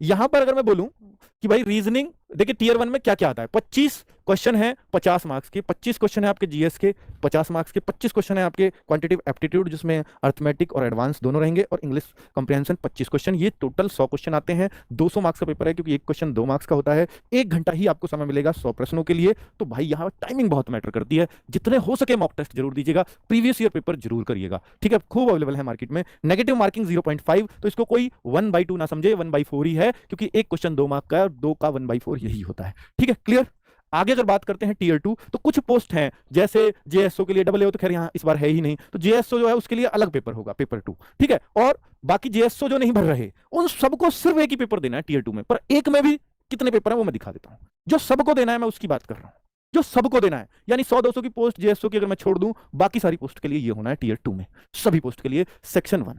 यहां पर अगर मैं बोलूं कि भाई रीजनिंग, देखिए टीयर 1 में क्या क्या आता है, 25 क्वेश्चन है 50 मार्क्स के, 25 क्वेश्चन है आपके जीएस के 50 मार्क्स के, 25 क्वेश्चन है आपके क्वांटिटेटिव एप्टीट्यूड जिसमें अर्थमेटिक और एडवांस दोनों रहेंगे, और इंग्लिश कंप्रीहेंशन 25 क्वेश्चन। ये टोटल 100 क्वेश्चन आते हैं। 200 मार्क्स का पेपर है क्योंकि एक क्वेश्चन 2 मार्क्स का होता है। 1 घंटा ही आपको समय मिलेगा 100 प्रश्नों के लिए। तो भाई यहाँ टाइमिंग बहुत मैटर करती है। जितने हो सके मॉक टेस्ट जरूर दीजिएगा, प्रीवियस ईयर पेपर जरूर करिएगा, ठीक है। खूब अवेलेबल है मार्केट में। नेगेटिव मार्किंग 0.5, तो इसको कोई 1/2 ना समझे, 1/4 ही है, क्योंकि एक क्वेश्चन 2 मार्क का है और 2 का 1/4 यही होता है, ठीक है। क्लियर। आगे अगर बात करते हैं टीयर 2, तो कुछ पोस्ट हैं जैसे जेएसओ के लिए, डबल ए तो खैर यहाँ इस बार है ही नहीं, तो जेएसओ जो है उसके लिए अलग पेपर होगा, पेपर 2, ठीक है। और बाकी जेएसओ जो नहीं भर रहे उन सबको सिर्फ एक ही पेपर देना है टीयर 2 में। पर एक में भी कितने पेपर है वो मैं दिखा देता हूं। जो सबको देना है मैं उसकी बात कर रहा हूं, जो सबको देना है, यानी 100-200 की पोस्ट जेएसओ की अगर मैं छोड़ दूं, बाकी सारी पोस्ट के लिए ये होना है टीयर 2 में, सभी पोस्ट के लिए। सेक्शन 1,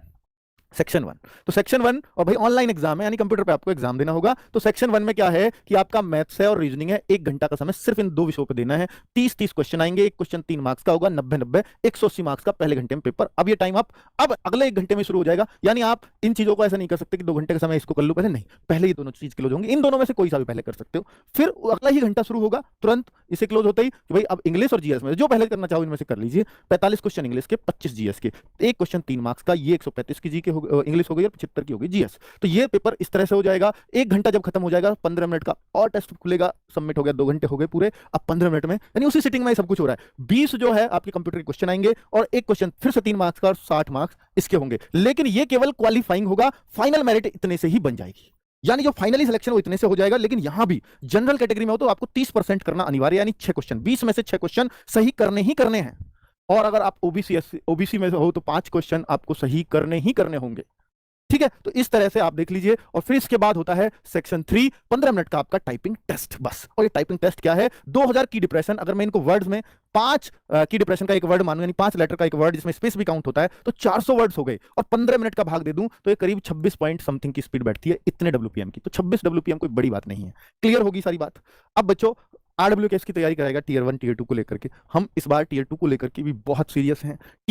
सेक्शन 1, तो सेक्शन 1, और भाई ऑनलाइन एग्जाम है यानी कंप्यूटर पे आपको एग्जाम देना होगा। तो सेक्शन 1 में क्या है कि आपका मैथ्स है और रीजनिंग है। 1 घंटा का समय सिर्फ इन 2 विषयों पे देना है। 30-30 क्वेश्चन आएंगे, एक क्वेश्चन 3 मार्क्स का होगा, 90-90, 180 मार्क्स का पहले घंटे में पेपर। अब ये टाइम आप अब अगले 1 घंटे में शुरू हो जाएगा, यानी आप इन चीजों को ऐसा नहीं कर सकते कि 2 घंटे का समय इसको कर लो पहले, नहीं, पहले ये दोनों चीज क्लोज होंगे। इन दोनों में से कोई सा भी पहले कर सकते हो, फिर अगला ही घंटा शुरू होगा तुरंत इसे क्लोज होते ही कि भाई अब इंग्लिश और जीएस में जो पहले करना चाहो इनमें से कर लीजिए। 45 क्वेश्चन इंग्लिश के, 25 जीएस के, एक क्वेश्चन 3 मार्क्स का, ये 135 की जी के इंग्लिश हो गई, 75 की होगी जीएस। तो ये पेपर इस तरह से हो जाएगा। 1 घंटा जब खत्म हो जाएगा, 15 मिनट का और टेस्ट खुलेगा, सबमिट हो गया, 2 घंटे हो गए पूरे। अब 15 मिनट में यानी उसी सिटिंग में सब कुछ हो रहा है। 20 जो है आपके कंप्यूटर के क्वेश्चन आएंगे, और एक क्वेश्चन फिर से 3 मार्क्स का, और 60 मार्क्स इसके होंगे। लेकिन ये केवल क्वालिफाइंग होगा, फाइनल मेरिट इतने से ही बन जाएगी, यानी जो फाइनली सिलेक्शन वो इतने से हो जाएगा। लेकिन यहां भी जनरल कैटेगरी में हो तो आपको 30% करना अनिवार्य, यानी 6 क्वेश्चन, 20 में से 6 क्वेश्चन सही करने ही करने हैं। और अगर आप ओबीसी में हो तो 5 क्वेश्चन आपको सही करने ही करने होंगे, ठीक है। तो इस तरह से आप देख लीजिए। और फिर इसके बाद होता है सेक्शन 3, 15 मिनट का आपका टाइपिंग टेस्ट, बस। और ये टाइपिंग टेस्ट क्या है, 2000 की डिप्रेशन, अगर मैं इनको वर्ड्स में 5 की डिप्रेशन का एक वर्ड मानूं, यानी 5 लेटर का एक वर्ड जिसमें स्पेस भी काउंट होता है, तो 400 वर्ड्स हो गए। और 15 मिनट का भाग दे दूं तो ये करीब 26 पॉइंट समथिंग की स्पीड बैठती है इतने डब्ल्यूपीएम की। तो 26 डब्ल्यूपीएम कोई बड़ी बात नहीं है। क्लियर होगी सारी बात। अब बच्चों आरडब्ल्यूकेएस की तैयारी कराएगा टीयर 1 टीयर 2 को लेकर के। हम इस बार टीयर 2 को लेकर के भी बहुत सीरियस हैं। टीयर